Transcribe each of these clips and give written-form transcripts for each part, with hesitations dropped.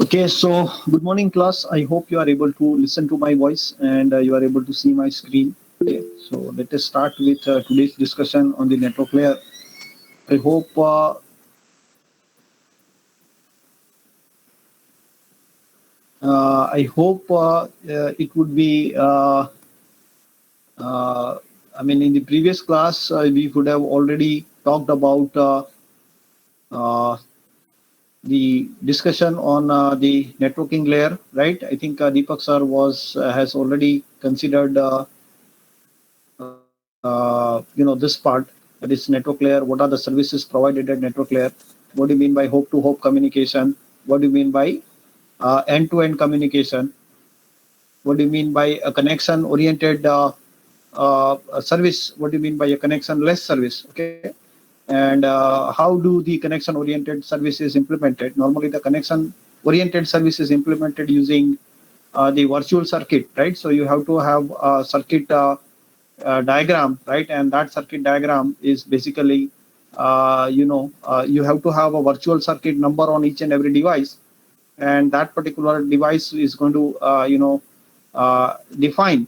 Okay, so good morning, class. I hope you are able to listen to my voice and you are able to see my screen. Okay, so let us start with today's discussion on the network layer. I hope it would be. I mean, in the previous class, we would have already talked about uh, the discussion on the networking layer, right? I think Deepak sir was has already considered this part, that is network layer. What are the services provided at network layer? What do you mean by hope to hope communication? What do you mean by end to end communication? What do you mean by a connection oriented service? What do you mean by a connection less service? Okay, and how do the connection oriented services implemented? Normally the connection oriented service is implemented using the virtual circuit, right? So you have to have a circuit diagram, right? And that circuit diagram is basically, you have to have a virtual circuit number on each and every device, and that particular device is going to, define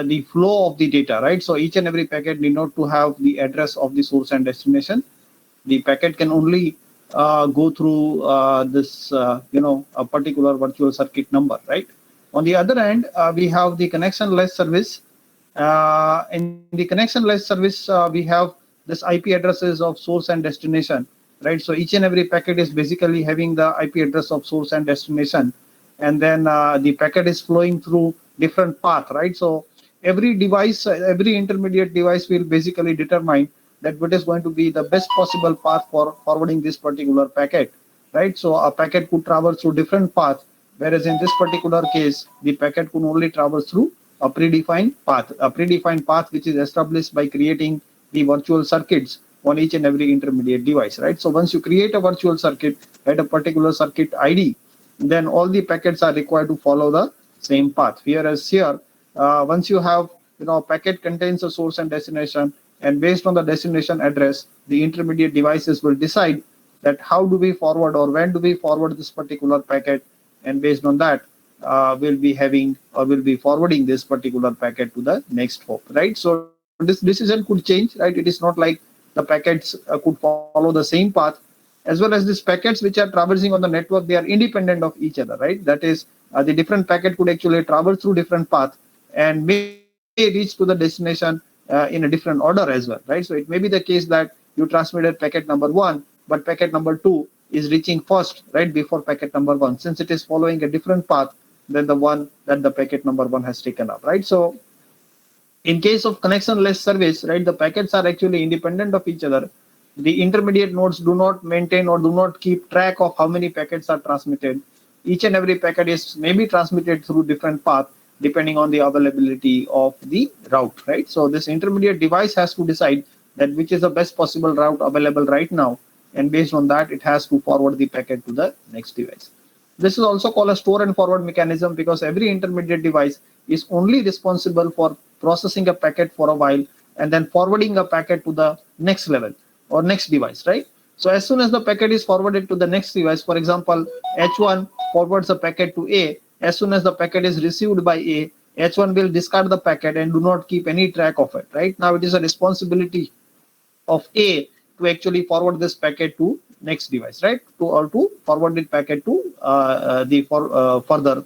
the flow of the data, right? So each and every packet need not to have the address of the source and destination. The packet can only go through this, a particular virtual circuit number, right? On the other hand, we have the connectionless service. In the connectionless service, we have this IP addresses of source and destination, right? So each and every packet is basically having the IP address of source and destination, and then the packet is flowing through different path, right? So every device, every intermediate device will basically determine that what is going to be the best possible path for forwarding this particular packet, right? So a packet could travel through different paths, whereas in this particular case, the packet could only travel through a predefined path which is established by creating the virtual circuits on each and every intermediate device, right? So once you create a virtual circuit at a particular circuit ID, then all the packets are required to follow the same path. Whereas here, once you have, packet contains a source and destination, and based on the destination address, the intermediate devices will decide that how do we forward or when do we forward this particular packet, and based on that, will be having or will be forwarding this particular packet to the next hop, right? So this decision could change, right? It is not like the packets could follow the same path, as well as these packets which are traversing on the network, they are independent of each other, right? That is, the different packet could actually travel through different path and may reach to the destination in a different order as well, right? So it may be the case that you transmitted packet number one, but packet number two is reaching first, right, before packet number one, since it is following a different path than the one that the packet number one has taken up, right? So in case of connectionless service, right, the packets are actually independent of each other. The intermediate nodes do not maintain or do not keep track of how many packets are transmitted. Each and every packet is maybe transmitted through different path depending on the availability of the route, right? So this intermediate device has to decide that which is the best possible route available right now, and based on that, it has to forward the packet to the next device. This is also called a store and forward mechanism, because every intermediate device is only responsible for processing a packet for a while and then forwarding a packet to the next level or next device, right? So as soon as the packet is forwarded to the next device, for example, H1 forwards a packet to A. As soon as the packet is received by A, H1 will discard the packet and do not keep any track of it, right? Now it is a responsibility of A to actually forward this packet to next device, right? To forward the packet to further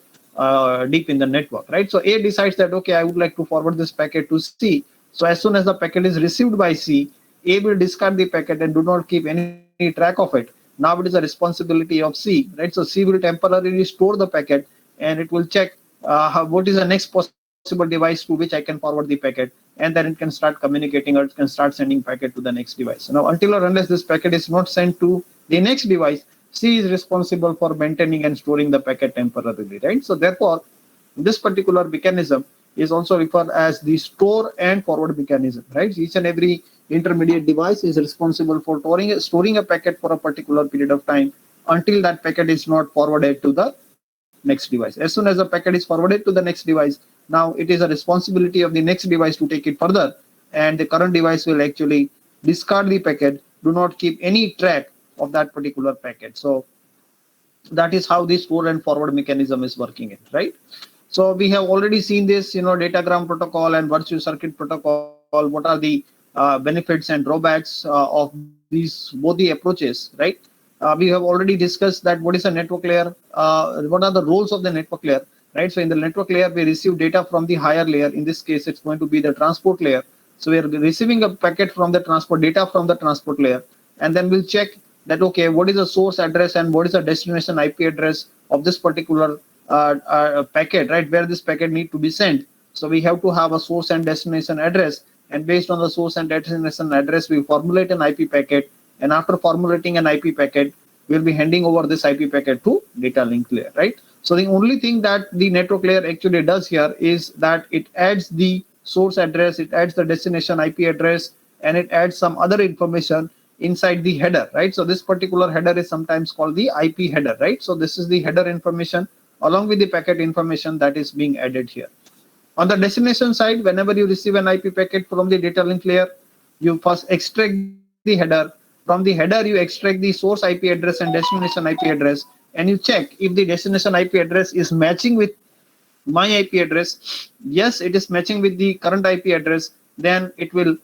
deep in the network, right? So A decides that, okay, I would like to forward this packet to C. So as soon as the packet is received by C, A will discard the packet and do not keep any track of it. Now it is a responsibility of C, right? So C will temporarily store the packet, and it will check what is the next possible device to which I can forward the packet, and then it can start communicating or it can start sending packet to the next device. So now, until or unless this packet is not sent to the next device, C is responsible for maintaining and storing the packet temporarily, right? So therefore, this particular mechanism is also referred as the store and forward mechanism, right? Each and every intermediate device is responsible for storing a packet for a particular period of time until that packet is not forwarded to the next device. As soon as the packet is forwarded to the next device, now it is a responsibility of the next device to take it further, and the current device will actually discard the packet, do not keep any track of that particular packet. So That is how this forward and forward mechanism is working, right? So we have already seen this, datagram protocol and virtual circuit protocol. What are the benefits and drawbacks of these both the approaches, right? We have already discussed that what is a network layer, what are the roles of the network layer, right? So in the network layer, we receive data from the higher layer. In this case, it's going to be the transport layer. So we are receiving a packet from the transport data from the transport layer, and then we'll check that, okay, what is the source address and what is the destination IP address of this particular packet, right? Where this packet need to be sent. So we have to have a source and destination address, and based on the source and destination address, we formulate an IP packet. And after formulating an IP packet, we'll be handing over this IP packet to data link layer, right? So the only thing that the network layer actually does here is that it adds the source address, it adds the destination IP address, and it adds some other information inside the header, right? So this particular header is sometimes called the IP header, right? So this is the header information along with the packet information that is being added here. On the destination side, whenever you receive an IP packet from the data link layer, you first extract the header. From the header, you extract the source IP address and destination IP address, and you check if the destination IP address is matching with my IP address. Yes, it is matching with the current IP address. Then it will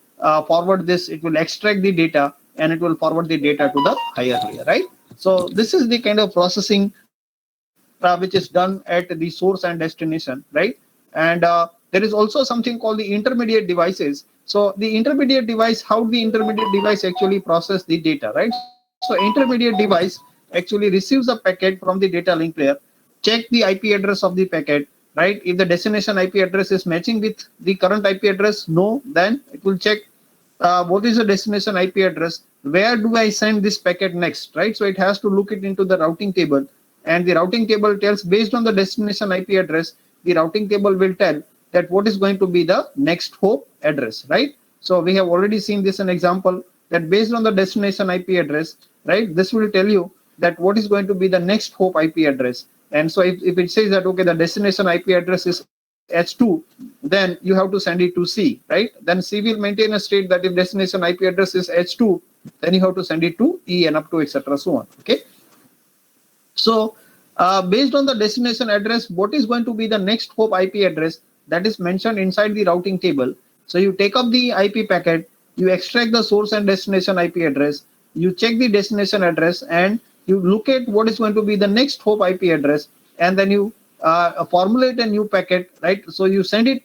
forward this, it will extract the data, and it will forward the data to the higher layer, right? So this is the kind of processing which is done at the source and destination, right? And there is also something called the intermediate devices. So the intermediate device, how the intermediate device actually process the data, right? So intermediate device actually receives a packet from the data link layer, check the IP address of the packet, right? If the destination IP address is matching with the current IP address, no, then it will check what is the destination IP address, where do I send this packet next, right? So it has to look it into the routing table, and the routing table tells, based on the destination IP address, the routing table will tell that what is going to be the next hop address, right? So we have already seen this an example that based on the destination IP address, right, this will tell you that what is going to be the next hop IP address. And so if it says that, okay, the destination IP address is H2, then you have to send it to C, right? Then C will maintain a state that if destination IP address is H2, then you have to send it to E and up to etc. so on, okay? So based on the destination address, what is going to be the next hop IP address that is mentioned inside the routing table. So you take up the IP packet, you extract the source and destination IP address, you check the destination address, and you look at what is going to be the next hop IP address, and then you formulate a new packet, right? So you send it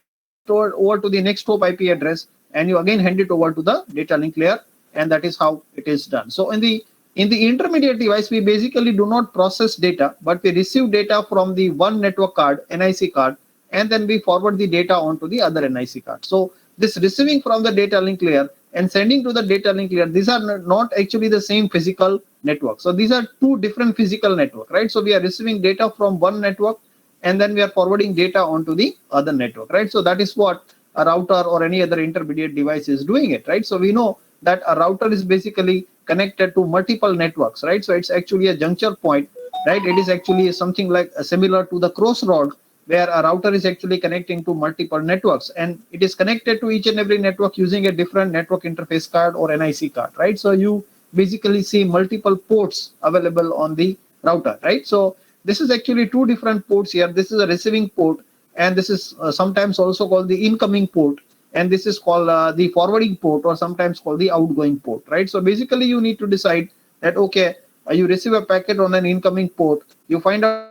over to the next hop IP address, and you again hand it over to the data link layer, and that is how it is done. So in the intermediate device, we basically do not process data, but we receive data from the one network card, NIC card, and then we forward the data onto the other NIC card. So this receiving from the data link layer and sending to the data link layer, these are not actually the same physical network. So these are two different physical network, right? So we are receiving data from one network, and then we are forwarding data onto the other network, right? So that is what a router or any other intermediate device is doing it, right? So we know that a router is basically connected to multiple networks, right? So it's actually a juncture point, right? It is actually something like similar to the crossroad, where a router is actually connecting to multiple networks, and it is connected to each and every network using a different network interface card or NIC card, right? So you basically see multiple ports available on the router, right? So this is actually two different ports here. This is a receiving port, and this is sometimes also called the incoming port, and this is called the forwarding port, or sometimes called the outgoing port, right? So basically you need to decide that, okay, you receive a packet on an incoming port, you find out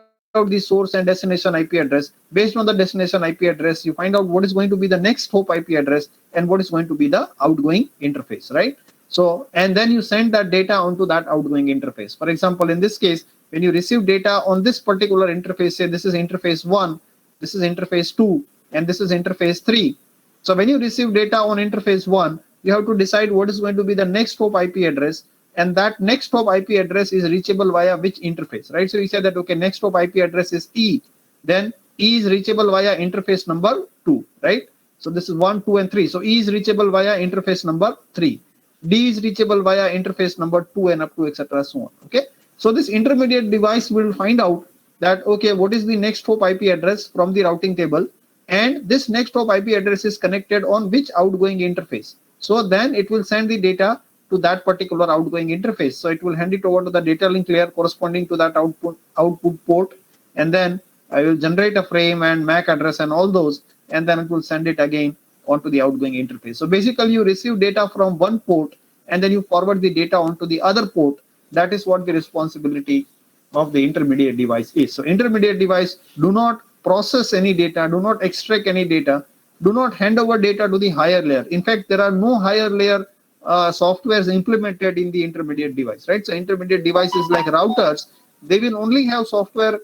the source and destination IP address. Based on the destination IP address, you find out what is going to be the next hop IP address and what is going to be the outgoing interface, right? So, and then you send that data onto that outgoing interface. For example, in this case, when you receive data on this particular interface, say this is interface 1, this is interface 2, and this is interface 3. So when you receive data on interface 1, you have to decide what is going to be the next hop IP address, and that next hop IP address is reachable via which interface, right? So you say that, okay, next hop IP address is E, then E is reachable via interface number 2, right? So this is 1, 2, and 3. So E is reachable via interface number 3. D is reachable via interface number 2 and up to etc. so on, okay? So this intermediate device will find out that, okay, what is the next hop IP address from the routing table, and this next hop IP address is connected on which outgoing interface. So then it will send the data to that particular outgoing interface. So it will hand it over to the data link layer corresponding to that output port, and then I will generate a frame and MAC address and all those, and then it will send it again onto the outgoing interface. So basically you receive data from one port and then you forward the data onto the other port. That is what the responsibility of the intermediate device is. So intermediate device do not process any data, do not extract any data, do not hand over data to the higher layer. In fact, there are no higher layer softwares implemented in the intermediate device, right? So intermediate devices like routers, they will only have software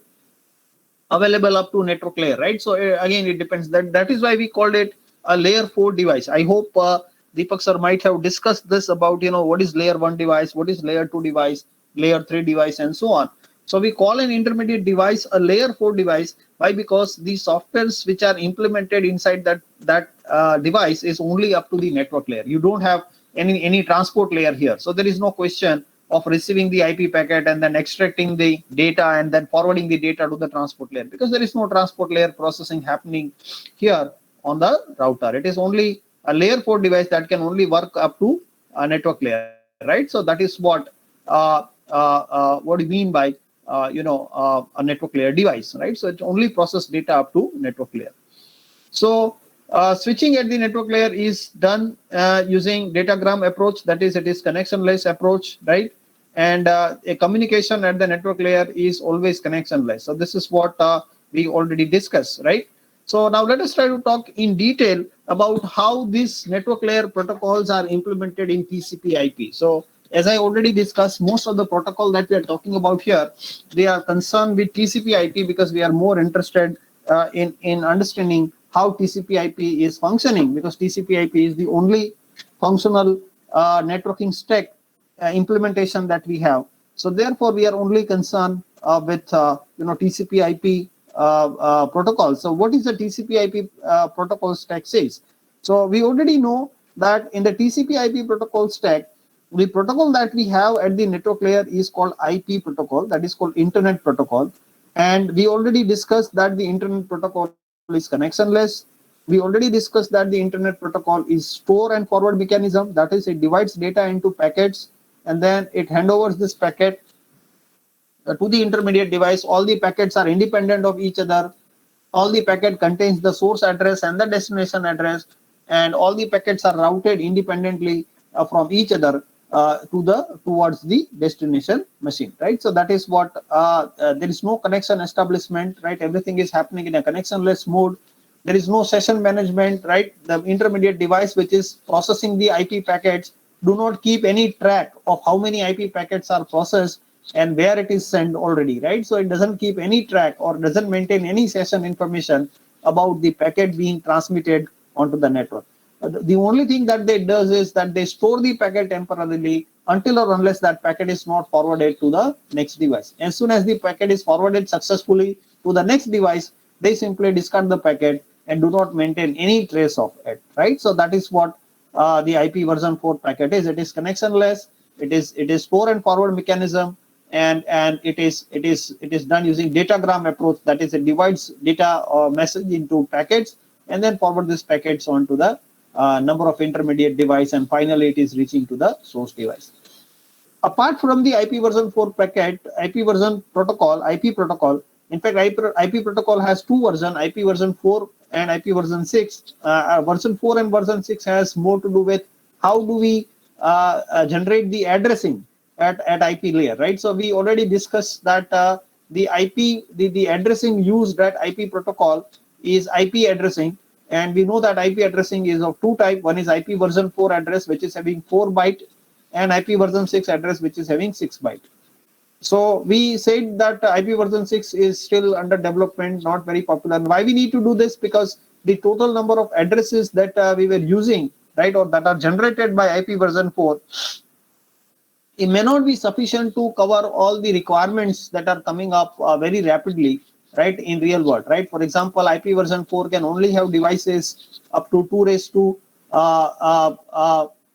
available up to network layer, right? So again, it depends. That is why we called it a layer 4 device. I hope Deepak sir might have discussed this about, what is layer 1 device, what is layer 2 device, layer 3 device, and so on. So we call an intermediate device a layer 4 device. Why? Because the softwares which are implemented inside that device is only up to the network layer. You don't have any transport layer here. So there is no question of receiving the IP packet and then extracting the data and then forwarding the data to the transport layer, because there is no transport layer processing happening here on the router. It is only a layer 4 device that can only work up to a network layer, right? So that is what we mean by a network layer device, right? So it only processes data up to network layer. So switching at the network layer is done using datagram approach, that is, it is connectionless approach, right? And a communication at the network layer is always connectionless. So this is what we already discussed, right? So now let us try to talk in detail about how these network layer protocols are implemented in TCP/IP. So as I already discussed, most of the protocol that we are talking about here, they are concerned with TCP/IP because we are more interested in understanding how TCP/IP is functioning, because TCP/IP is the only functional networking stack implementation that we have. So therefore, we are only concerned with TCP/IP protocol. So what is the TCP/IP protocol stack says? So we already know that in the TCP/IP protocol stack, the protocol that we have at the network layer is called IP protocol, that is called Internet Protocol. And we already discussed that the Internet Protocol is connectionless. We already discussed that the Internet Protocol is store and forward mechanism, that is, it divides data into packets and then it handovers this packet to the intermediate device. All the packets are independent of each other. All the packet contains the source address and the destination address, and all the packets are routed independently from each other towards the destination machine, right? So that is what there is no connection establishment, right? Everything is happening in a connectionless mode. There is no session management, right? The intermediate device which is processing the IP packets do not keep any track of how many IP packets are processed and where it is sent already, right? So it doesn't keep any track or doesn't maintain any session information about the packet being transmitted onto the network. The only thing that they does is that they store the packet temporarily until or unless that packet is not forwarded to the next device. As soon as the packet is forwarded successfully to the next device, they simply discard the packet and do not maintain any trace of it, right? So that is what the IP version 4 packet is. It is connectionless. It is store and forward mechanism, and it is done using datagram approach. That is, it divides data or message into packets and then forward these packets onto the number of intermediate device, and finally it is reaching to the source device. Apart from the IP version 4 packet, IP version protocol, IP protocol, in fact, IP protocol has two versions, IP version 4 and IP version 6. Version 4 and version 6 has more to do with how do we generate the addressing at IP layer, right? So we already discussed that the addressing used at IP protocol is IP addressing, and we know that IP addressing is of two types. One is IP version 4 address, which is having 4 byte, and IP version 6 address, which is having 6 byte. So we said that IP version 6 is still under development, not very popular. Why we need to do this? Because the total number of addresses that we were using, right, or that are generated by IP version 4, it may not be sufficient to cover all the requirements that are coming up very rapidly, right, in real world, right? For example, IP version 4 can only have devices up to 2 raised to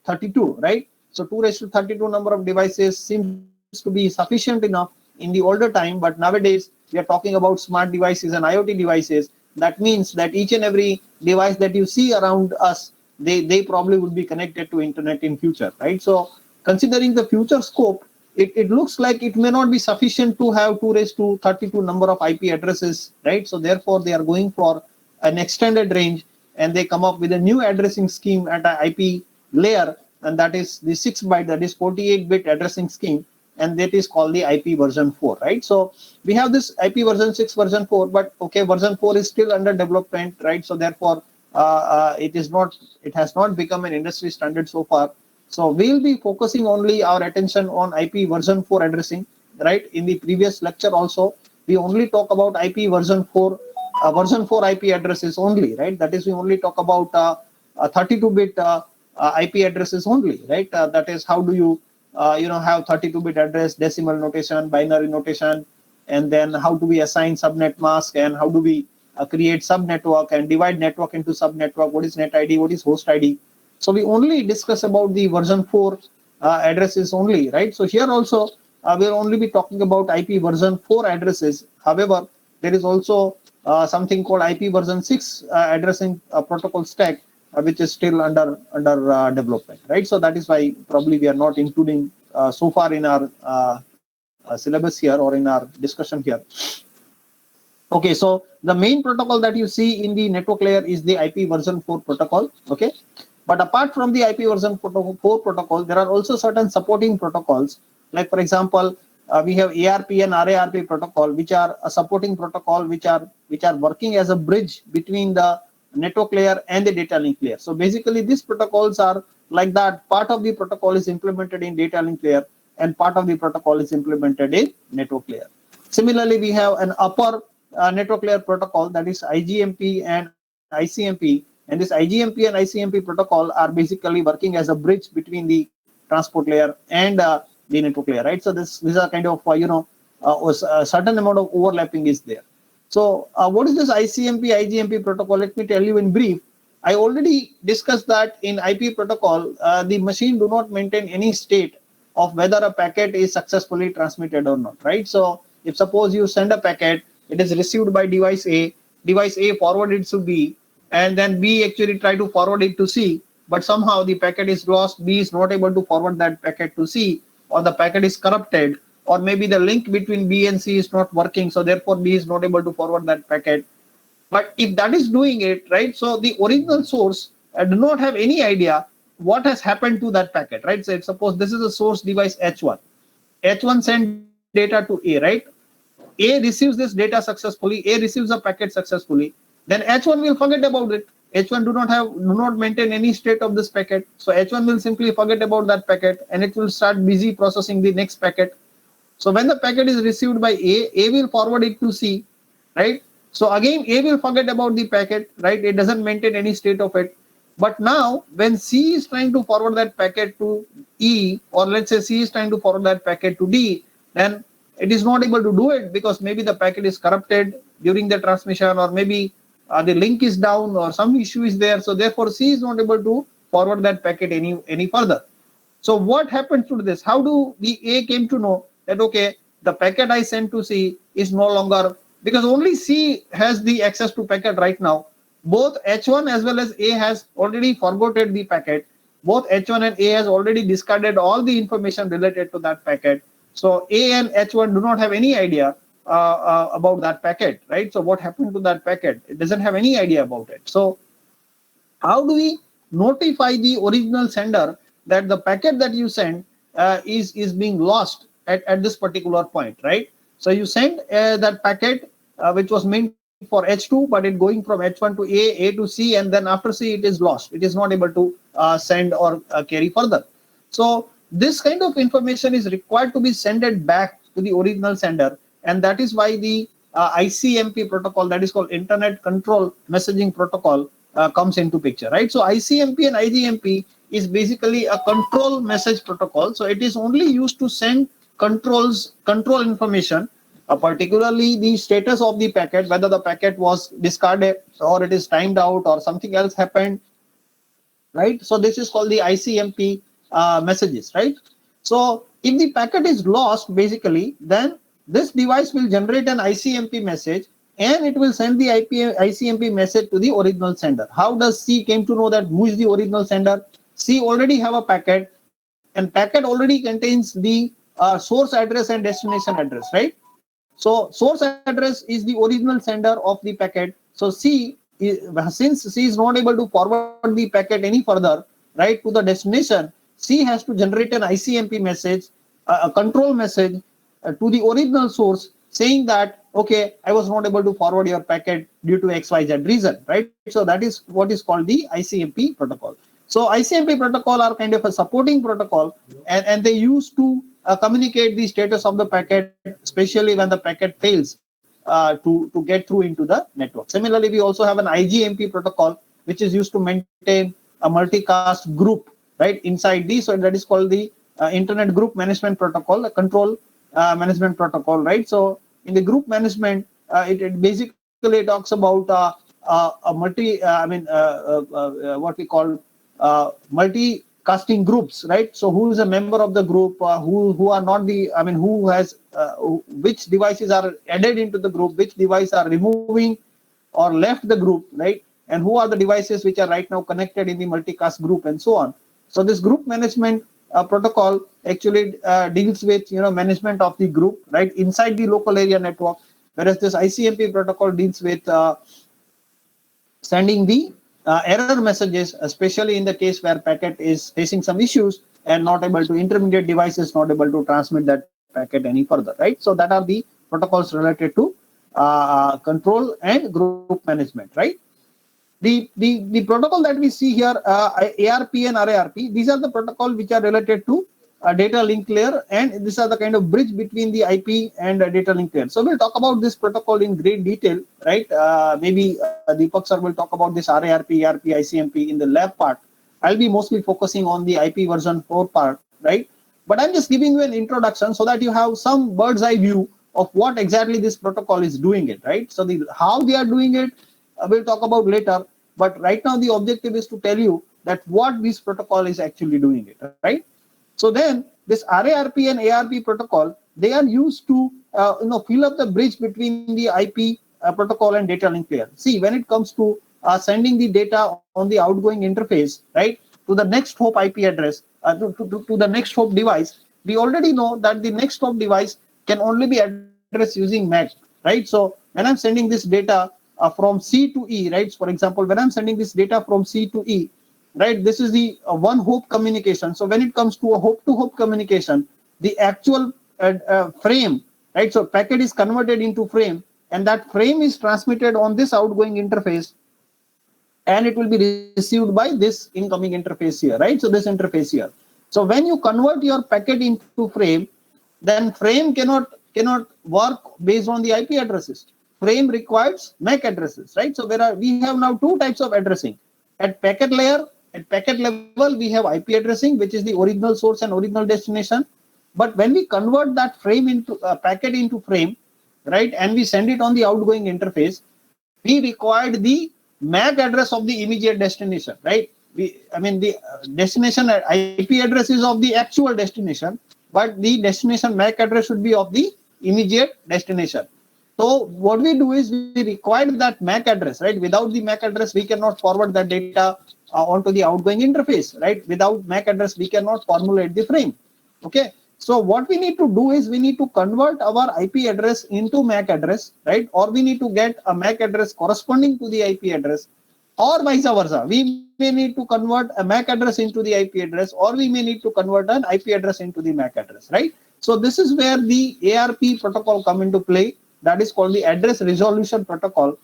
32, right? So 2 raised to 32 number of devices seems to be sufficient enough in the older time, but nowadays we are talking about smart devices and IoT devices. That means that each and every device that you see around us, they probably would be connected to internet in future, right? So considering the future scope, it looks like it may not be sufficient to have 2 raised to 32 number of IP addresses, right? So therefore, they are going for an extended range, and they come up with a new addressing scheme at an IP layer, and that is the 6-byte, that is 48-bit addressing scheme, and that is called the IP version 4, right? So we have this IP version 6, version 4, but okay, version 4 is still under development, right? So therefore, it has not become an industry standard so far. So we'll be focusing only our attention on IP version 4 addressing, right? In the previous lecture also, we only talk about IP version 4 IP addresses only, right? That is, we only talk about 32-bit IP addresses only, right? That is, how do you have 32-bit address, decimal notation, binary notation, and then how do we assign subnet mask, and how do we create subnetwork and divide network into subnetwork? What is net ID? What is host ID? So we only discuss about the version 4 addresses only, right? So here also we'll only be talking about IP version 4 addresses. However, there is also something called IP version 6 addressing protocol stack, which is still under development, right? So that is why probably we are not including so far in our syllabus here or in our discussion here. Okay, so the main protocol that you see in the network layer is the IP version 4 protocol. Okay. But apart from the IP version 4 protocol, there are also certain supporting protocols. Like for example, we have ARP and RARP protocol, which are a supporting protocol, which are working as a bridge between the network layer and the data link layer. So basically, these protocols are like that. Part of the protocol is implemented in data link layer, and part of the protocol is implemented in network layer. Similarly, we have an upper network layer protocol, that is IGMP and ICMP. And this IGMP and ICMP protocol are basically working as a bridge between the transport layer and the network layer, right? So these are kind of a certain amount of overlapping is there. So what is this ICMP IGMP protocol? Let me tell you in brief. I already discussed that in IP protocol, the machine do not maintain any state of whether a packet is successfully transmitted or not, right? So if suppose you send a packet, it is received by device A forwarded to B, and then B actually try to forward it to C, but somehow the packet is lost. B is not able to forward that packet to C, or the packet is corrupted, or maybe the link between B and C is not working, so therefore B is not able to forward that packet. But if that is doing it, right, so the original source do not have any idea what has happened to that packet, right? So suppose this is a source device H1. H1 send data to A, right? A receives this data successfully, A receives a packet successfully, then H1 will forget about it. H1 do not maintain any state of this packet. So H1 will simply forget about that packet, and it will start busy processing the next packet. So when the packet is received by A will forward it to C, right? So again, A will forget about the packet, right? It doesn't maintain any state of it. But now when C is trying to forward that packet to E, or let's say C is trying to forward that packet to D, then it is not able to do it because maybe the packet is corrupted during the transmission, or maybe the link is down, or some issue is there. So therefore, C is not able to forward that packet any further. So what happened to this? How do the A came to know that, okay, the packet I sent to C is no longer, because only C has the access to packet right now. Both H1 as well as A has already forwarded the packet. Both H1 and A has already discarded all the information related to that packet. So A and H1 do not have any idea about that packet, right? So what happened to that packet? It doesn't have any idea about it. So how do we notify the original sender that the packet that you send is being lost at this particular point, right? So you send that packet which was meant for H2, but it going from H1 to A to C, and then after C it is lost. It is not able to send or carry further. So this kind of information is required to be sent back to the original sender, and that is why the ICMP protocol, that is called Internet Control Messaging Protocol, comes into picture, right? So ICMP and IGMP is basically a control message protocol. So it is only used to send control information, particularly the status of the packet, whether the packet was discarded or it is timed out or something else happened, right? So this is called the ICMP messages, right? So if the packet is lost, basically, then this device will generate an ICMP message, and it will send the ICMP message to the original sender. How does C came to know that who is the original sender? C already have a packet. and packet already contains the source address and destination address, right? So source address is the original sender of the packet. So since C is not able to forward the packet any further, right, to the destination, C has to generate an ICMP message, a control message to the original source saying that, okay, I was not able to forward your packet due to XYZ reason, right? So that is what is called the ICMP protocol. So ICMP protocol are kind of a supporting protocol, and they used to communicate the status of the packet, especially when the packet fails to get through into the network. Similarly, we also have an IGMP protocol, which is used to maintain a multicast group, right, inside the, so that is called the Internet Group Management Protocol, a control management protocol, right? So in the group management, it basically talks about a what we call multicasting groups, right? So who is a member of the group, who are not the, I mean, who has which devices are added into the group, which device are removing or left the group, right? And who are the devices which are right now connected in the multicast group, and so on. So this group management protocol actually deals with, management of the group, right, inside the local area network, whereas this ICMP protocol deals with sending the error messages, especially in the case where packet is facing some issues and not able to, intermediate devices not able to transmit that packet any further, right? So that are the protocols related to control and group management, right? The protocol that we see here, ARP and RARP, these are the protocol which are related to data link layer, and these are the kind of bridge between the IP and data link layer. So we'll talk about this protocol in great detail, right? Maybe Deepak sir will talk about this RARP, ARP, ICMP in the lab part. I'll be mostly focusing on the IP version 4 part, right? But I'm just giving you an introduction so that you have some bird's eye view of what exactly this protocol is doing it, right? So how they are doing it, we'll talk about later. But right now the objective is to tell you that what this protocol is actually doing it, right? So then this RARP and ARP protocol, they are used to fill up the bridge between the IP protocol and data link layer. See, when it comes to sending the data on the outgoing interface, right, to the next hop IP address, to the next hop device, we already know that the next hop device can only be addressed using MAC, right? So when I'm sending this data from C to E, right? For example, when I'm sending this data from C to E, right, this is the one hop communication. So when it comes to a hop to hop communication, the actual frame, right? So packet is converted into frame, and that frame is transmitted on this outgoing interface, and it will be received by this incoming interface here, right? So this interface here. So when you convert your packet into frame, then frame cannot work based on the IP addresses. Frame requires MAC addresses, right? So we have now two types of addressing. At packet layer, at packet level, we have IP addressing, which is the original source and original destination. But when we convert that frame into packet into frame, right, and we send it on the outgoing interface, we required the MAC address of the immediate destination, right? The destination IP address is of the actual destination, but the destination MAC address should be of the immediate destination. So what we do is we require that MAC address, right? Without the MAC address, we cannot forward that data onto the outgoing interface, right? Without MAC address, we cannot formulate the frame. Okay. So what we need to do is we need to convert our IP address into MAC address, right? Or we need to get a MAC address corresponding to the IP address, or vice versa. We may need to convert a MAC address into the IP address, or we may need to convert an IP address into the MAC address, right? So this is where the ARP protocol come into play. That is called the address resolution protocol.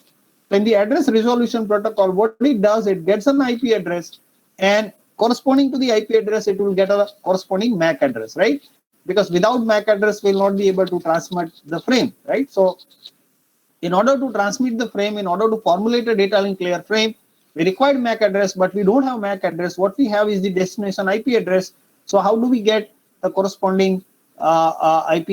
In the address resolution protocol, what it does, it gets an IP address, and corresponding to the IP address, it will get a corresponding MAC address, right? Because without MAC address, we'll not be able to transmit the frame, right? So in order to transmit the frame, in order to formulate a data link layer frame, we required MAC address, but we don't have MAC address. What we have is the destination IP address. So how do we get the corresponding IP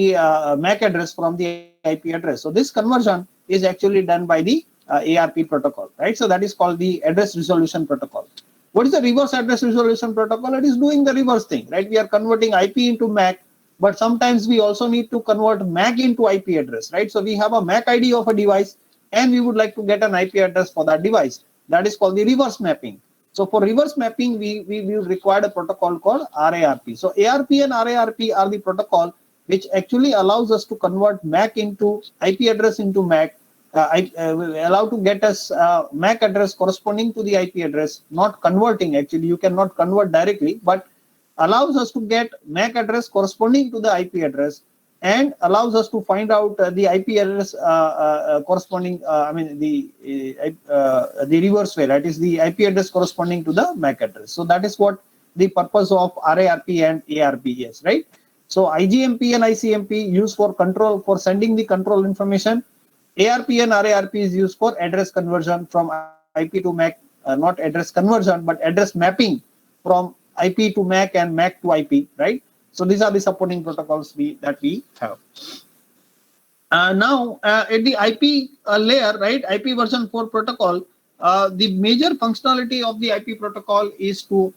MAC address from the IP address? So this conversion is actually done by the ARP protocol, right? So that is called the address resolution protocol. What is the reverse address resolution protocol? It is doing the reverse thing, right? We are converting IP into MAC, but sometimes we also need to convert MAC into IP address, right? So we have a MAC ID of a device, and we would like to get an IP address for that device. That is called the reverse mapping. So for reverse mapping, we required a protocol called RARP. So ARP and RARP are the protocol which actually allows us to convert MAC into IP address into MAC, allow to get us MAC address corresponding to the IP address, not converting. Actually, you cannot convert directly, but allows us to get MAC address corresponding to the IP address, and allows us to find out the IP address corresponding, the reverse way, that is the IP address corresponding to the MAC address. So that is what the purpose of RARP and ARP is, right? So IGMP and ICMP used for control, for sending the control information. ARP and RARP is used for address conversion from IP to MAC, not address conversion, but address mapping from IP to MAC and MAC to IP, right? So these are the supporting protocols that we have. Now, at the IP layer, right, IP version 4 protocol, the major functionality of the IP protocol is to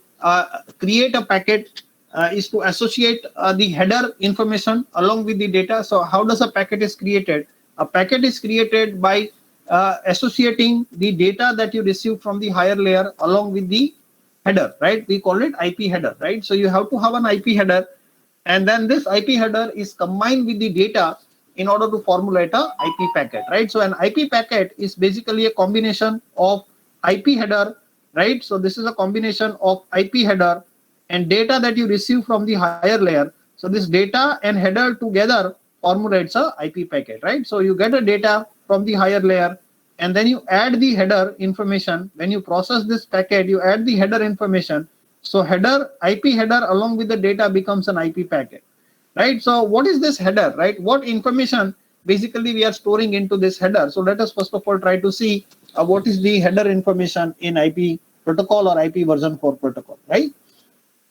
create a packet, is to associate the header information along with the data. So how does a packet is created? A packet is created by associating the data that you receive from the higher layer along with the header, right? We call it IP header, right? So you have to have an IP header, and then this IP header is combined with the data in order to formulate a IP packet, right? So an IP packet is basically a combination of IP header, right? So this is a combination of IP header and data that you receive from the higher layer. So this data and header together formulates a IP packet, right? So you get a data from the higher layer, and then you add the header information. When you process this packet, you add the header information. So header, IP header along with the data becomes an IP packet, right? So what is this header, right? What information basically we are storing into this header? So let us first of all try to see what is the header information in IP protocol or IP version 4 protocol, right?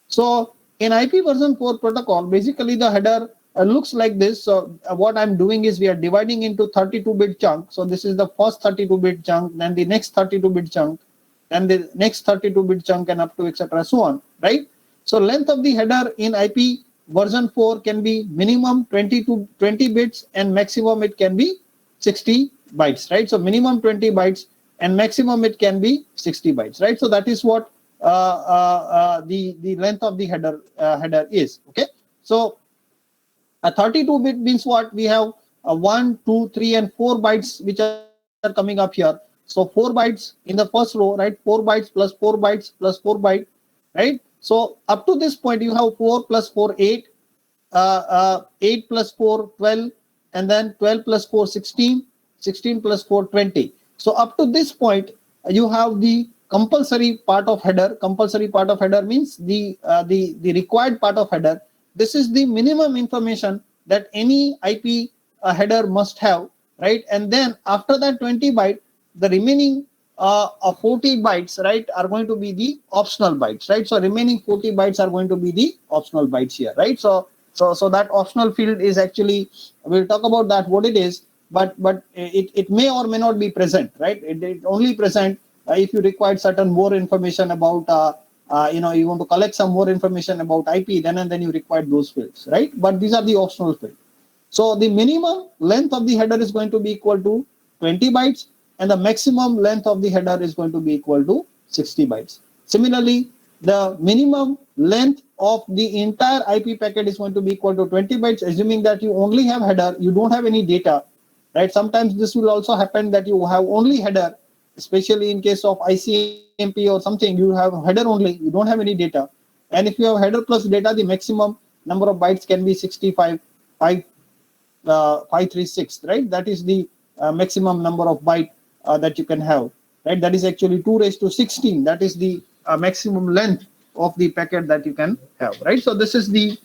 So in IP version 4 protocol, basically the header looks like this. So what I'm doing is we are dividing into 32-bit chunk. So this is the first 32-bit chunk, then the next 32-bit chunk, and the next 32-bit chunk, and up to etc. so on, right? So length of the header in IP version 4 can be minimum 20 bits and maximum it can be 60 bytes, right? So minimum 20 bytes and maximum it can be 60 bytes, right? So that is what the length of the header is, okay? So a 32-bit means what? We have 1, 2, 3, and 4 bytes which are coming up here. So 4 bytes in the first row, right? 4 bytes plus 4 bytes plus 4 byte, right? So up to this point, you have 4 plus 4, 8, 8 plus 4, 12, and then 12 plus 4, 16, 16 plus 4, 20. So up to this point, you have the compulsory part of header. Compulsory part of header means the required part of header. This is the minimum information that any IP header must have, right? And then after that 20 byte, the remaining 40 bytes, right, are going to be the optional bytes, right? So remaining 40 bytes are going to be the optional bytes here, right? So that optional field is actually, we'll talk about that, what it is, but it may or may not be present, right? It only present if you require certain more information about, you want to collect some more information about IP, then you require those fields, right? But these are the optional fields. So the minimum length of the header is going to be equal to 20 bytes, and the maximum length of the header is going to be equal to 60 bytes. Similarly, the minimum length of the entire IP packet is going to be equal to 20 bytes, assuming that you only have header, you don't have any data, right? Sometimes this will also happen that you have only header, especially in case of ICMP or something, you have header only, you don't have any data. And if you have header plus data, the maximum number of bytes can be 65, 536, right? That is the maximum number of byte that you can have, right? That is actually 2 raised to 16. That is the maximum length of the packet that you can have, right? So this is the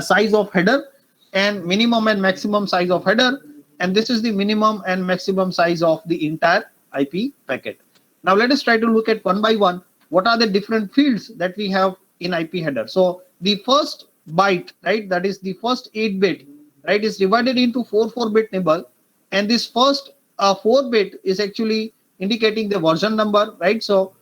size of header and minimum and maximum size of header, and this is the minimum and maximum size of the entire IP packet. Now let us try to look at one by one. What are the different fields that we have in IP header? So the first byte, right, that is the first 8-bit, right, is divided into 4-bit nibble, and this first 4-bit is actually indicating the version number, right? So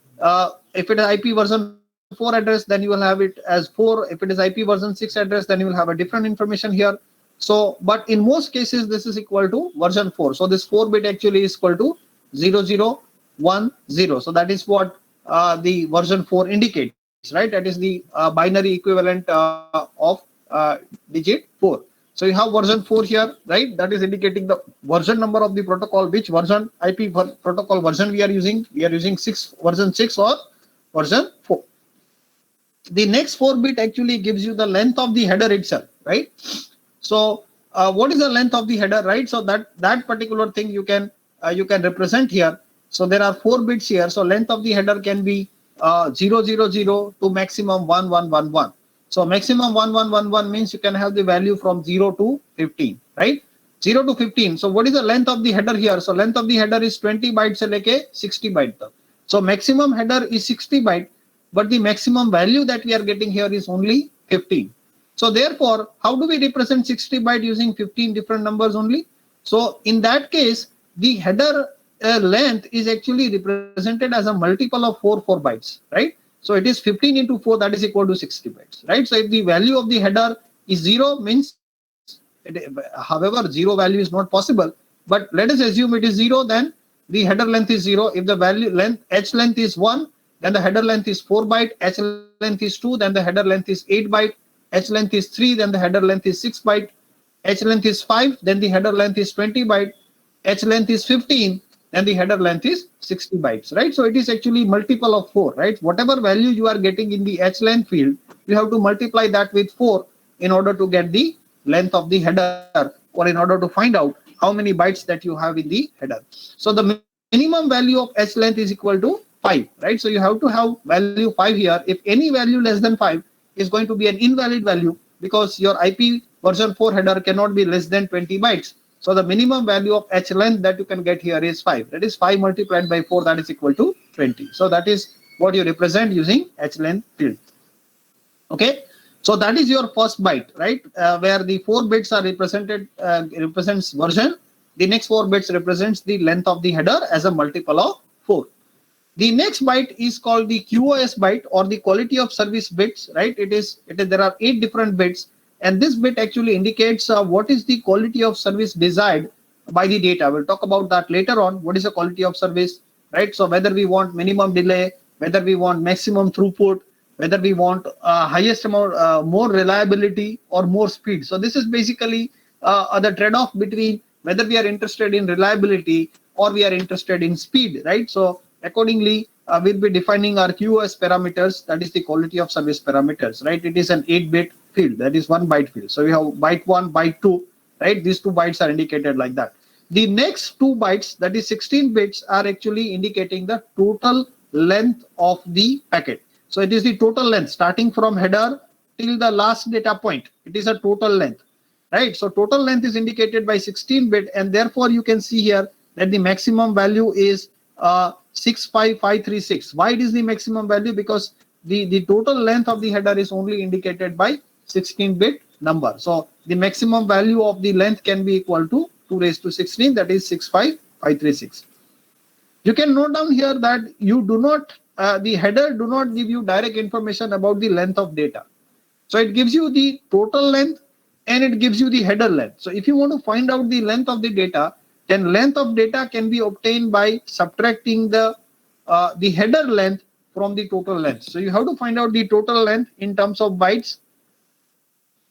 if it is IP version 4 address, then you will have it as 4. If it is IP version 6 address, then you will have a different information here. So, but in most cases, this is equal to version 4. So this 4-bit actually is equal to 0010. So that is what the version 4 indicates, right? That is the binary equivalent of digit 4. So you have version 4 here, right? That is indicating the version number of the protocol, which version IP protocol version we are using. We are using version 6 or version 4. The next 4-bit actually gives you the length of the header itself, right? So what is the length of the header, right? So that particular thing you can represent here. So there are 4 bits here. So length of the header can be 000 to maximum 1111. So maximum 1111 means you can have the value from 0 to 15, right? 0 to 15. So what is the length of the header here? So length of the header is 20 bytes se leke 60 byte tak. So maximum header is 60 byte, but the maximum value that we are getting here is only 15. So therefore, how do we represent 60 byte using 15 different numbers only? So in that case, the header length is actually represented as a multiple of 4 bytes, right? So it is 15 into 4, that is equal to 60 bytes, right? So if the value of the header is 0, means however 0 value is not possible, but let us assume it is 0, then the header length is 0. If the value length h length is 1, then the header length is 4 byte, h length is 2, then the header length is 8 byte, h length is 3, then the header length is 6 byte, h length is 5, then the header length is 20 byte, h length is 15, then the header length is 60 bytes, right? So it is actually multiple of 4, right? Whatever value you are getting in the h length field, you have to multiply that with 4 in order to get the length of the header, or in order to find out how many bytes that you have in the header. So the minimum value of h length is equal to 5, right? So you have to have value 5 here. If any value less than 5 is going to be an invalid value, because your IP version 4 header cannot be less than 20 bytes. So the minimum value of h length that you can get here is 5. That is 5 multiplied by 4, that is equal to 20. So that is what you represent using h length field. Okay. So that is your first byte, right? Where the 4 bits are represented, represents version. The next 4 bits represents the length of the header as a multiple of 4. The next byte is called the QoS byte, or the quality of service bits, right? There are 8 different bits, and this bit actually indicates what is the quality of service desired by the data. We'll talk about that later on. What is the quality of service, right? So whether we want minimum delay, whether we want maximum throughput, whether we want highest amount, more reliability or more speed. So this is basically the trade-off between whether we are interested in reliability or we are interested in speed, right? So accordingly, we'll be defining our QoS parameters, that is the quality of service parameters, right? It is an 8-bit field, that is 1 byte field. So we have byte 1, byte 2, right? These 2 bytes are indicated like that. The next 2 bytes, that is 16 bits, are actually indicating the total length of the packet. So it is the total length starting from header till the last data point. It is a total length, right? So total length is indicated by 16-bit, and therefore you can see here that the maximum value is 65536. Why it is the maximum value? Because the total length of the header is only indicated by 16-bit number. So the maximum value of the length can be equal to 2 raised to 16, that is 65536. You can note down here that you do not, the header do not give you direct information about the length of data. So it gives you the total length and it gives you the header length. So if you want to find out the length of the data, then length of data can be obtained by subtracting the header length from the total length. So you have to find out the total length in terms of bytes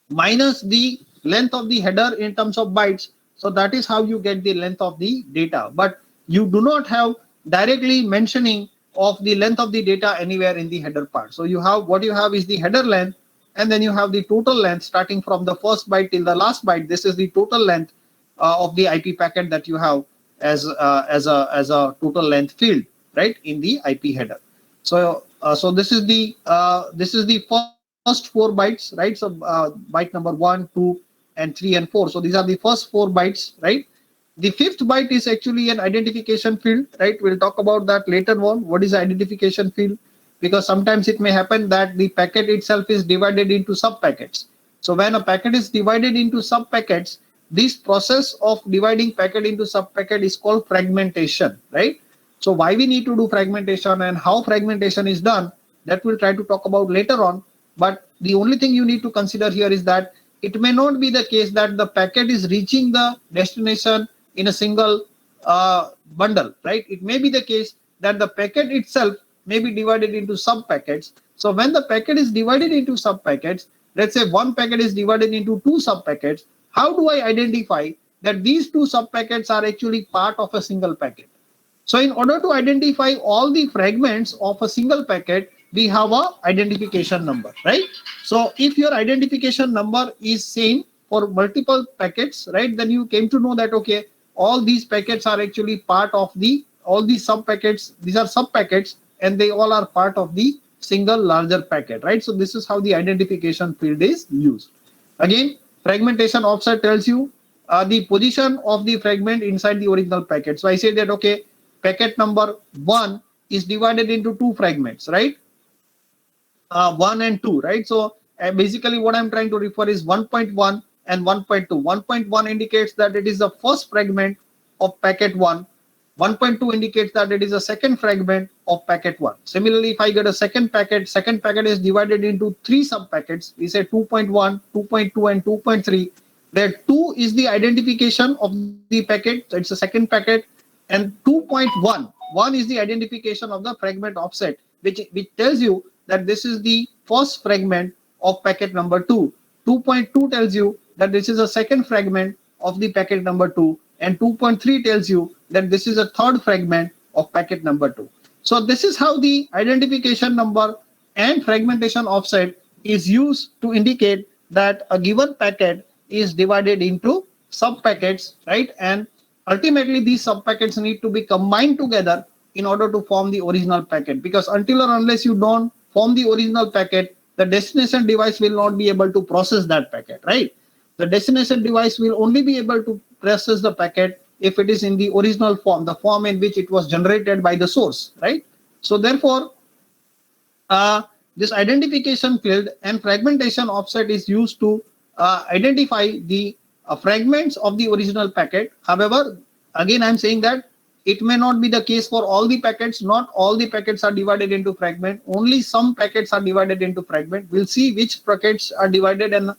minus the length of the header in terms of bytes. So that is how you get the length of the data. But you do not have directly mentioning of the length of the data anywhere in the header part. So you have, what you have is the header length, and then you have the total length starting from the first byte till the last byte. This is the total length of the IP packet that you have as a total length field, right, in the IP header. So so this is the first 4 bytes, right? So byte number 1, 2, and 3 and 4. So these are the first 4 bytes, right? The 5th byte is actually an identification field, right? We'll talk about that later on. What is identification field? Because sometimes it may happen that the packet itself is divided into sub packets. So when a packet is divided into sub packets, this process of dividing packet into sub packet is called fragmentation, right? So why we need to do fragmentation and how fragmentation is done, that we'll try to talk about later on. But the only thing you need to consider here is that it may not be the case that the packet is reaching the destination in a single bundle, right? It may be the case that the packet itself may be divided into sub packets. So when the packet is divided into sub packets, let's say one packet is divided into two sub packets, how do I identify that these two sub packets are actually part of a single packet? So in order to identify all the fragments of a single packet, we have a identification number, right? So if your identification number is same for multiple packets, right, then you came to know that, okay, all these packets are actually part of all these sub packets. These are sub packets and they all are part of the single larger packet, right? So this is how the identification field is used. Again, fragmentation offset tells you the position of the fragment inside the original packet. So I say that, okay, packet number 1 is divided into two fragments, right? 1 and 2, right? So basically what I'm trying to refer is 1.1 and 1.2. 1.1 indicates that it is the first fragment of packet 1. 1.2 indicates that it is a second fragment of packet 1. Similarly, if I get a second packet is divided into three sub packets. We say 2.1, 2.2 and 2.3. Where 2 is the identification of the packet, so it's a second packet, and 2.1, 1 is the identification of the fragment offset, which tells you that this is the first fragment of packet number 2. 2.2 tells you that this is a second fragment of the packet number 2, and 2.3 tells you that this is a third fragment of packet number 2. So this is how the identification number and fragmentation offset is used to indicate that a given packet is divided into sub packets, right? And ultimately these sub packets need to be combined together in order to form the original packet, because until or unless you don't form the original packet, the destination device will not be able to process that packet, right? The destination device will only be able to process the packet if it is in the original form, the form in which it was generated by the source, right? So therefore, this identification field and fragmentation offset is used to identify the fragments of the original packet. However, again, I'm saying that it may not be the case for all the packets. Not all the packets are divided into fragment. Only some packets are divided into fragment. We'll see which packets are divided and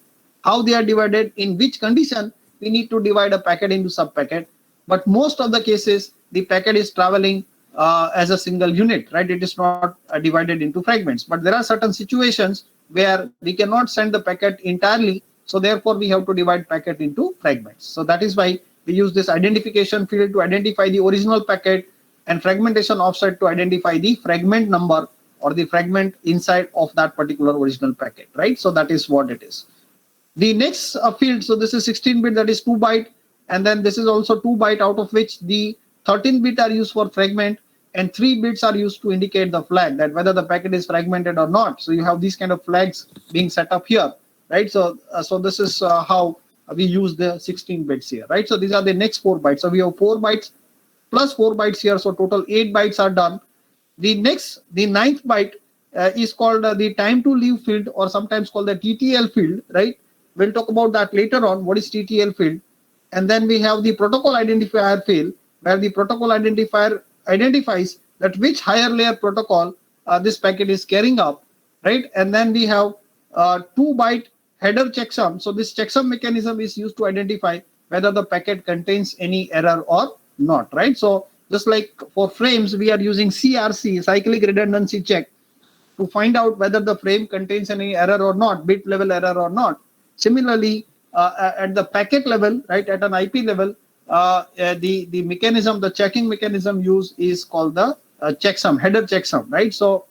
how they are divided, in which condition we need to divide a packet into sub-packet. But most of the cases, the packet is traveling as a single unit, right? It is not divided into fragments. But there are certain situations where we cannot send the packet entirely. So therefore, we have to divide packet into fragments. So that is why we use this identification field to identify the original packet and fragmentation offset to identify the fragment number or the fragment inside of that particular original packet, right? So that is what it is. The next field, so this is 16-bit, that is 2 byte. And then this is also 2 byte, out of which the 13 bit are used for fragment and 3 bits are used to indicate the flag that whether the packet is fragmented or not. So you have these kind of flags being set up here, right? So this is how we use the 16 bits here, right? So these are the next 4 bytes. So we have 4 bytes plus 4 bytes here. So total 8 bytes are done. The 9th byte is called the time to leave field, or sometimes called the TTL field, right? We'll talk about that later on. What is TTL field? And then we have the protocol identifier field, where the protocol identifier identifies that which higher layer protocol this packet is carrying up, right? And then we have 2 byte header checksum. So this checksum mechanism is used to identify whether the packet contains any error or not, right? So just like for frames, we are using CRC, cyclic redundancy check, to find out whether the frame contains any error or not, bit level error or not. Similarly, at the packet level, right, at an IP level, the mechanism, the checking mechanism used is called the checksum, header checksum, right? So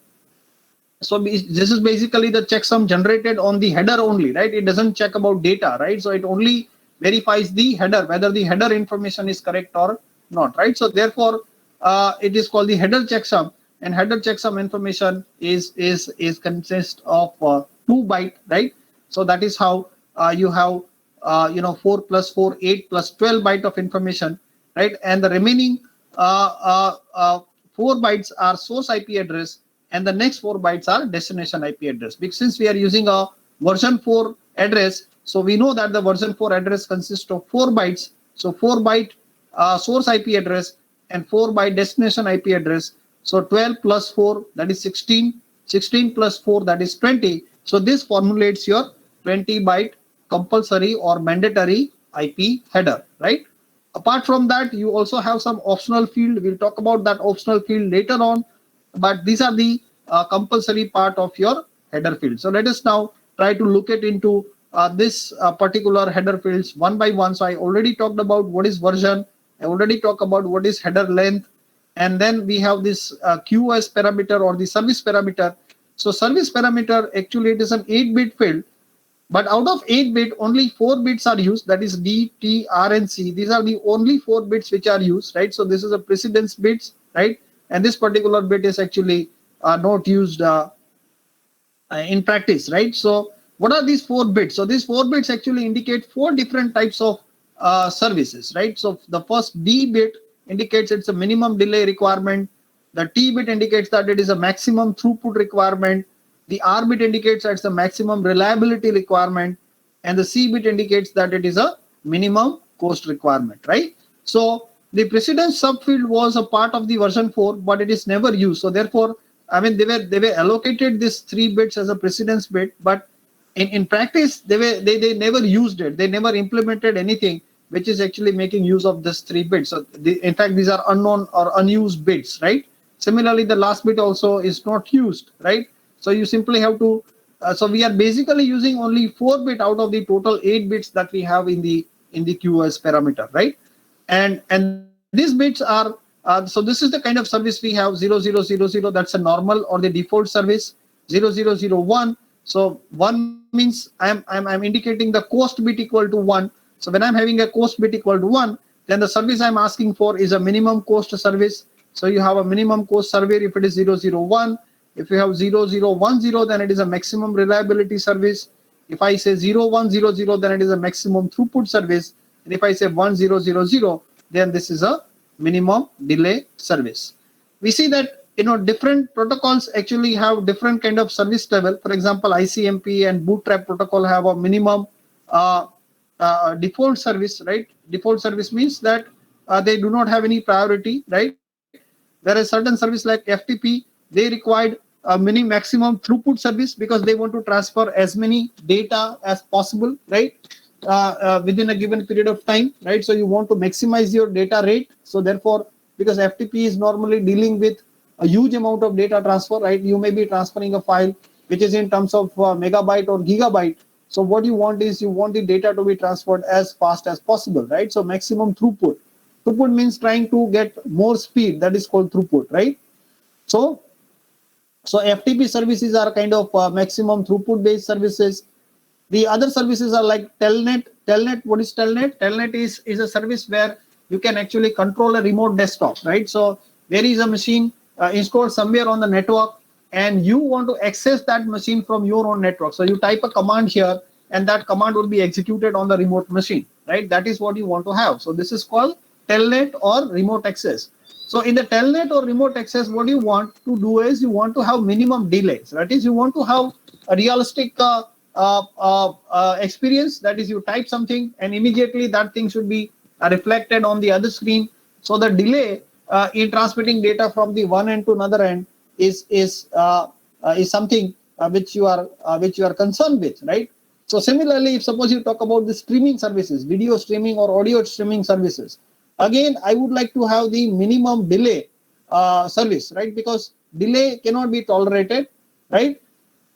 this is basically the checksum generated on the header only, right? It doesn't check about data, right? So it only verifies the header, whether the header information is correct or not, right? So therefore, it is called the header checksum, and header checksum information is consists of 2 byte, right? So that is how you have 4 plus 4, 8 plus 12 byte of information, right? And the remaining 4 bytes are source IP address, and the next 4 bytes are destination IP address. Because since we are using a version 4 address, so we know that the version 4 address consists of 4 bytes. So 4 byte source IP address and 4 byte destination IP address. So 12 plus 4, that is 16. 16 plus 4, that is 20. So this formulates your 20 byte compulsory or mandatory IP header, right? Apart from that, you also have some optional field. We'll talk about that optional field later on. but these are the compulsory part of your header field. So let us now try to look at into this particular header fields one by one. So I already talked about what is version. I already talked about what is header length, and then we have this QoS parameter or the service parameter. So service parameter, actually it is an 8-bit field, but out of 8 bit, only 4 bits are used. That is D, T, R, and C. These are the only 4 bits which are used, right? So this is a precedence bits, right? And this particular bit is actually not used in practice, right? So what are these 4 bits? So these 4 bits actually indicate 4 different types of services, right? So the first D bit indicates it's a minimum delay requirement. The T bit indicates that it is a maximum throughput requirement. The R bit indicates that it's a maximum reliability requirement, and the C bit indicates that it is a minimum cost requirement, right? So the precedence subfield was a part of the version 4, but it is never used. So therefore, I mean, they were allocated these 3 bits as a precedence bit, but in practice they never used it. They never implemented anything which is actually making use of this 3 bits. So in fact, these are unknown or unused bits, right? Similarly, the last bit also is not used, right? So you simply have to, so we are basically using only 4 bit out of the total 8 bits that we have in the QoS parameter, right? And these bits are, so this is the kind of service we have. 0000, that's a normal or the default service. 0001, so 1 means I'm indicating the cost bit equal to 1. So when I'm having a cost bit equal to 1, then the service I'm asking for is a minimum cost service. So you have a minimum cost service if it is 001. If you have 0010, then it is a maximum reliability service. If I say 0100, then it is a maximum throughput service. And if I say 1000, then this is a minimum delay service. We see that, you know, different protocols actually have different kind of service level. For example, ICMP and Bootstrap protocol have a minimum default service, right? Default service means that they do not have any priority, right? Whereas certain service like FTP, they required a maximum throughput service because they want to transfer as many data as possible, right? Within a given period of time, right? So you want to maximize your data rate. So therefore, because FTP is normally dealing with a huge amount of data transfer, right? You may be transferring a file which is in terms of megabyte or gigabyte. So what you want is you want the data to be transferred as fast as possible, right? So maximum throughput. Throughput means trying to get more speed. That is called throughput, right? So FTP services are kind of maximum throughput based services. The other services are like Telnet. Telnet, what is Telnet? Telnet is a service where you can actually control a remote desktop, right? So there is a machine installed somewhere on the network, and you want to access that machine from your own network. So you type a command here, and that command will be executed on the remote machine, right? That is what you want to have. So this is called Telnet or remote access. So in the Telnet or remote access, what you want to do is you want to have minimum delays. That is, you want to have a realistic experience. That is, you type something and immediately that thing should be reflected on the other screen. So the delay in transmitting data from the one end to another end is something which you are concerned with, right? So similarly, if suppose you talk about the streaming services, video streaming or audio streaming services, again, I would like to have the minimum delay service, right? Because delay cannot be tolerated, right?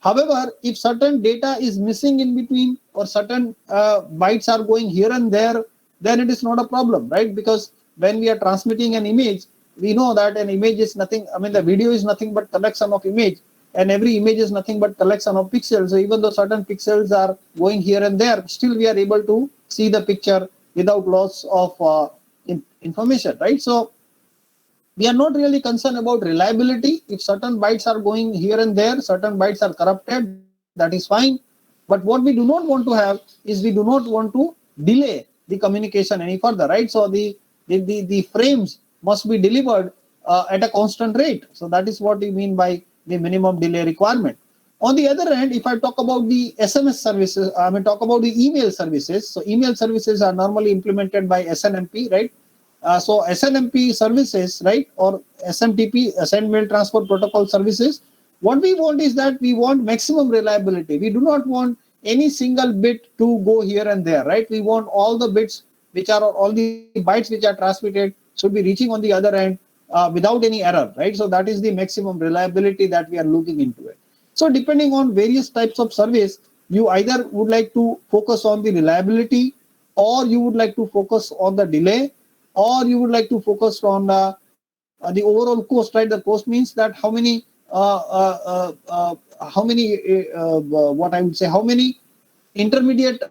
However, if certain data is missing in between or certain bytes are going here and there, then it is not a problem, right? Because when we are transmitting an image, we know that an image is nothing, I mean, the video is nothing but collection of image, and every image is nothing but collection of pixels. So even though certain pixels are going here and there, still we are able to see the picture without loss of information, right? So we are not really concerned about reliability. If certain bytes are going here and there, certain bytes are corrupted, that is fine. But what we do not want to have is we do not want to delay the communication any further, right? So the frames must be delivered at a constant rate. So that is what we mean by the minimum delay requirement. On the other hand, if I talk about the SMS services, I mean talk about the email services. So email services are normally implemented by SNMP, right? So SNMP services, right, or SMTP, Send Mail Transfer Protocol services, what we want is that we want maximum reliability. We do not want any single bit to go here and there, right? We want all the bits which are, all the bytes which are transmitted should be reaching on the other end without any error, right? So that is the maximum reliability that we are looking into it. So depending on various types of service, you either would like to focus on the reliability, or you would like to focus on the delay, or you would like to focus on the overall cost, right? The cost means that what I would say, how many intermediate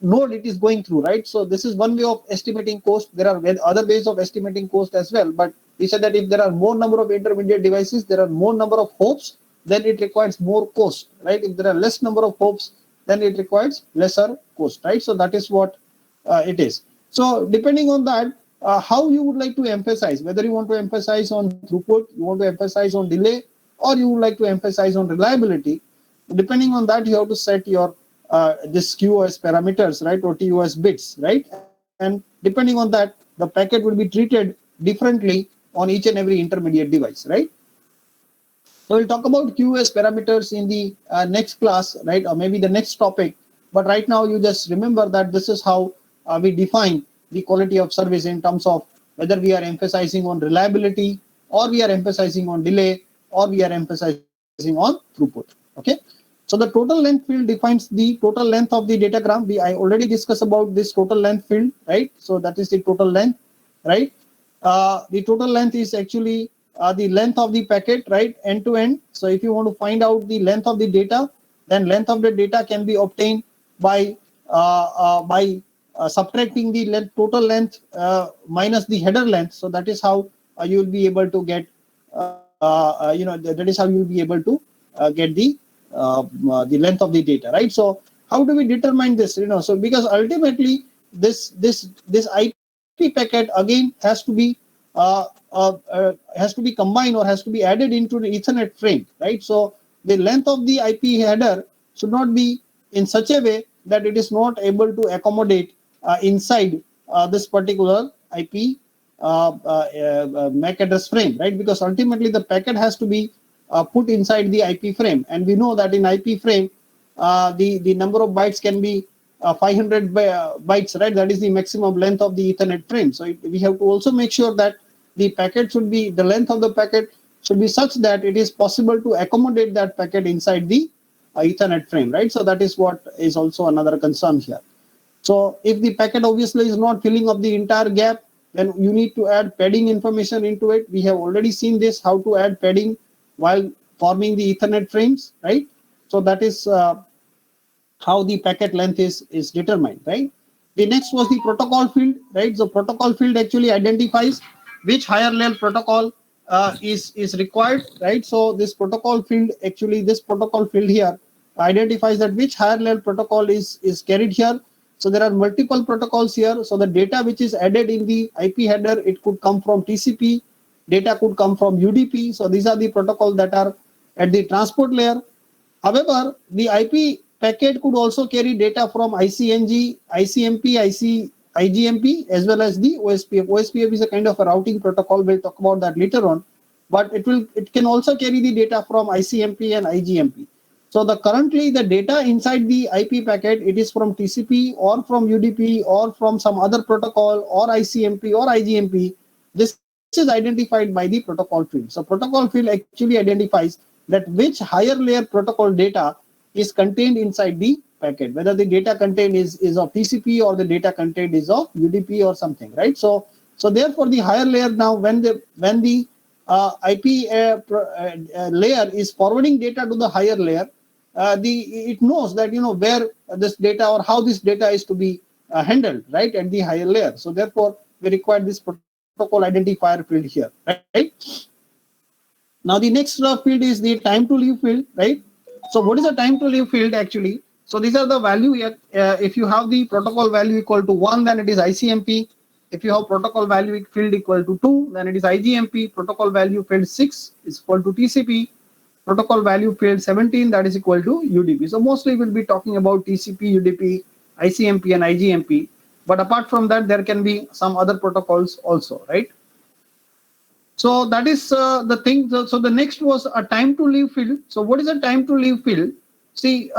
node it is going through, right? So this is one way of estimating cost. There are other ways of estimating cost as well, but we said that if there are more number of intermediate devices, there are more number of hops, then it requires more cost, right? If there are less number of hops, then it requires lesser cost, right? So that is what it is. So depending on that, how you would like to emphasize, whether you want to emphasize on throughput, you want to emphasize on delay, or you would like to emphasize on reliability, depending on that, you have to set your this QoS parameters, right, or TOS bits, right? And depending on that, the packet will be treated differently on each and every intermediate device, right? So we'll talk about QoS parameters in the next class, right, or maybe the next topic. But right now, you just remember that this is how we define the quality of service in terms of whether we are emphasizing on reliability, or we are emphasizing on delay, or we are emphasizing on throughput. Okay. So the total length field defines the total length of the datagram. I already discussed about this total length field, right? So that is the total length, right? The total length is actually the length of the packet, right, end to end. So if you want to find out the length of the data, then length of the data can be obtained by subtracting the total length minus the header length. So that is how you will be able to get, that is how you will be able to get the length of the data, right? So how do we determine this? So because ultimately this IP packet again has to be combined, or has to be added into the Ethernet frame, right? So the length of the IP header should not be in such a way that it is not able to accommodate inside this particular IP MAC address frame, right? Because ultimately the packet has to be put inside the IP frame, and we know that in IP frame the number of bytes can be 500 bytes, right? That is the maximum length of the Ethernet frame. So we have to also make sure that the packet should be, the length of the packet should be such that it is possible to accommodate that packet inside the Ethernet frame, right? So that is what is also another concern here. So if the packet obviously is not filling up the entire gap, then you need to add padding information into it. We have already seen this, how to add padding while forming the Ethernet frames, right? So that is how the packet length is determined, right? The next was the protocol field, right? So protocol field actually identifies which higher layer protocol is required, right? So this protocol field, actually this protocol field here identifies that which higher layer protocol is carried here. So there are multiple protocols here. So the data which is added in the IP header, it could come from TCP, data could come from UDP. So these are the protocols that are at the transport layer. However, the IP packet could also carry data from ICNG, ICMP, IGMP, as well as the OSPF. OSPF is a kind of a routing protocol. We'll talk about that later on. But it can also carry the data from ICMP and IGMP. So currently the data inside the IP packet, it is from TCP or from UDP or from some other protocol or ICMP or IGMP. This is identified by the protocol field. So protocol field actually identifies that which higher layer protocol data is contained inside the packet, whether the data contained is of TCP or the data contained is of UDP or something, right? So therefore the higher layer, now when the IP layer is forwarding data to the higher layer, it knows that where this data or how this data is to be handled, right, at the higher layer. So therefore we require this protocol identifier field here, right? Now the next field is the time to leave field, right? So what is a time to leave field actually? So these are the value here. If you have the protocol value equal to 1, then it is ICMP. If you have protocol value field equal to 2, then it is IGMP. Protocol value field 6 is equal to TCP. Protocol value field 17, that is equal to UDP. So mostly we'll be talking about TCP, UDP, ICMP and IGMP. But apart from that, there can be some other protocols also, right? So that is the thing. So the next was a time to leave field. So what is a time to leave field? See,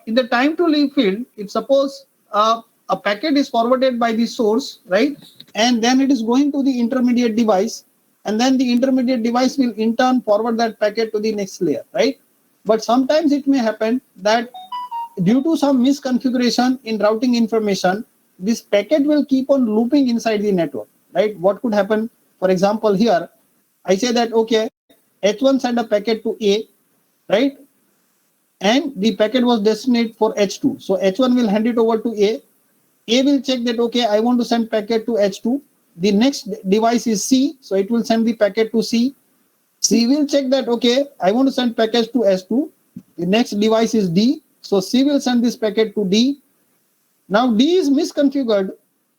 in the time to leave field, if suppose a packet is forwarded by the source, right, and then it is going to the intermediate device, and then the intermediate device will in turn forward that packet to the next layer, right? But sometimes it may happen that due to some misconfiguration in routing information, this packet will keep on looping inside the network, right? What could happen? For example, here, I say that, okay, H1 send a packet to A, right? And the packet was destined for H2. So H1 will hand it over to A. A will check that, okay, I want to send packet to H2. The next device is C, so it will send the packet to C. C will check that, okay, I want to send package to S2. The next device is D, so C will send this packet to D. Now D is misconfigured,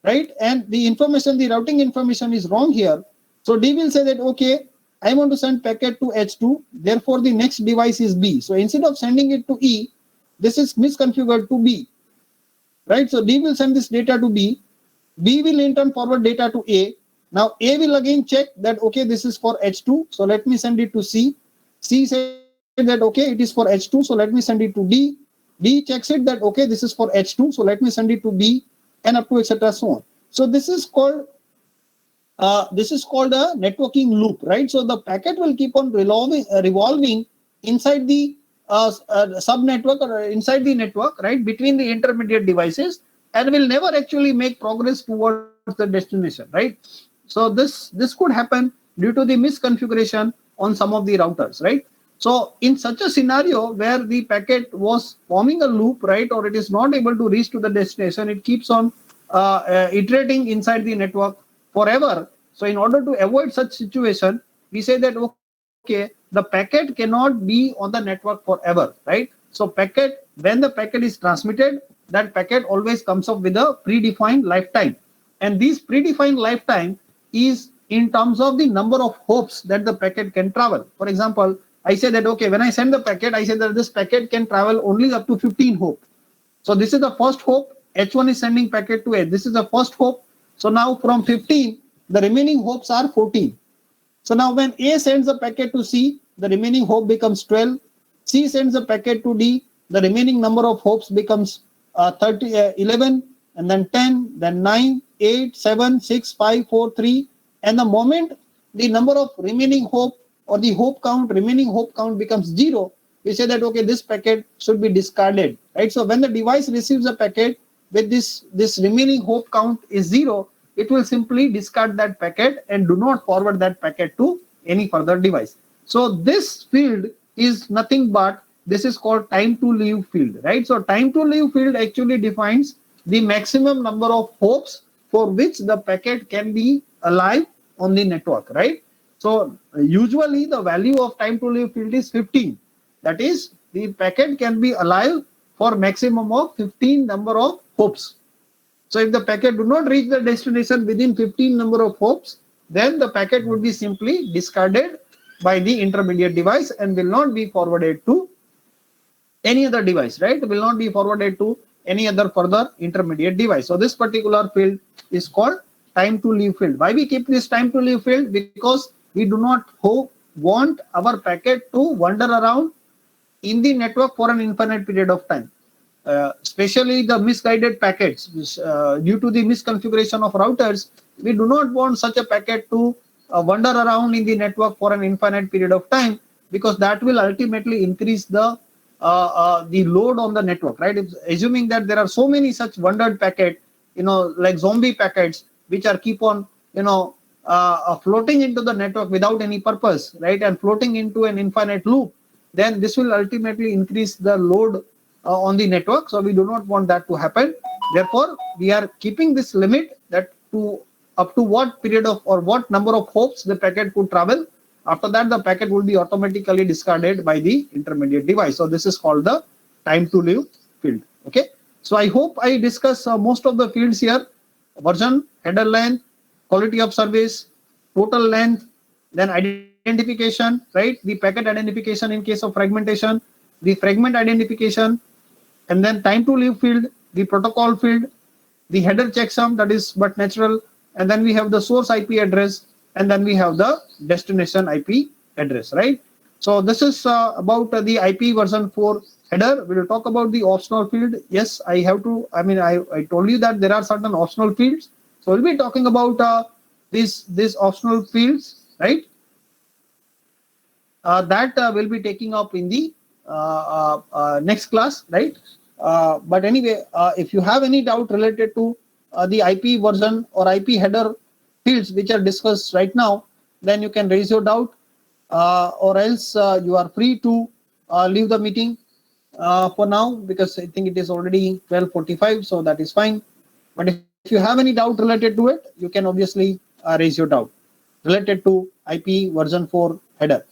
right? And the information, the routing information is wrong here. So D will say that, okay, I want to send packet to H2, therefore the next device is B. So instead of sending it to E, this is misconfigured to B, right? So D will send this data to B. B will in turn forward data to A. Now A will again check that, okay, this is for H2, so let me send it to C. C said that, okay, it is for H2, so let me send it to D. D checks it that, okay, this is for H2, so let me send it to B, and up to etc. so on. So this is called a networking loop, right? So the packet will keep on revolving inside the subnetwork or inside the network, right, between the intermediate devices, and will never actually make progress towards the destination, right? So this could happen due to the misconfiguration on some of the routers, right? So in such a scenario where the packet was forming a loop, right, or it is not able to reach to the destination, it keeps on iterating inside the network forever. So in order to avoid such situation, we say that, okay, the packet cannot be on the network forever, right? So packet, when the packet is transmitted, that packet always comes up with a predefined lifetime. And this predefined lifetime is in terms of the number of hops that the packet can travel. For example, I say that, okay, when I send the packet, I say that this packet can travel only up to 15 hop. So this is the first hop. H1 is sending packet to H. This is the first hop. So now from 15, the remaining hops are 14. So now when A sends a packet to C, the remaining hop becomes 12. C sends a packet to D, the remaining number of hops becomes 11, and then 10, then 9, 8, 7, 6, 5, 4, 3. And the moment the number of remaining hop or the remaining hop count becomes 0, we say that, okay, this packet should be discarded, right? So when the device receives a packet with this remaining hop count is 0, it will simply discard that packet and do not forward that packet to any further device. So this field is nothing but, this is called time to leave field, right? So time to leave field actually defines the maximum number of hops for which the packet can be alive on the network, right? So usually the value of time to leave field is 15. That is, the packet can be alive for maximum of 15 number of hops. So if the packet do not reach the destination within 15 number of hops, then the packet would be simply discarded by the intermediate device and will not be forwarded to any other device, right? Will not be forwarded to any other further intermediate device. So this particular field is called time to leave field. Why we keep this time to leave field? Because we do not want our packet to wander around in the network for an infinite period of time. Especially the misguided packets, due to the misconfiguration of routers, we do not want such a packet to wander around in the network for an infinite period of time, because that will ultimately increase the load on the network, right? Assuming that there are so many such wandered packet, like zombie packets, which are keep on, floating into the network without any purpose, right? And floating into an infinite loop, then this will ultimately increase the load on the network. So we do not want that to happen. Therefore, we are keeping this limit that up to what period of or what number of hops the packet could travel. After that, the packet will be automatically discarded by the intermediate device. So this is called the time to leave field. Okay. So I hope I discuss most of the fields here: version, header length, quality of service, total length, then identification, right? The packet identification in case of fragmentation, the fragment identification, and then time to leave field, the protocol field, the header checksum, that is but natural, and then we have the source IP address, and then we have the destination IP address, right? So this is about the IP version 4 header. We will talk about the optional field. Yes, I told you that there are certain optional fields. So we'll be talking about these optional fields, right? That we'll be taking up in the next class, right? But anyway, if you have any doubt related to the IP version or IP header fields which are discussed right now, then you can raise your doubt, or else you are free to leave the meeting for now, because I think it is already 12:45, so that is fine. But if you have any doubt related to it, you can obviously raise your doubt related to IP version 4 header.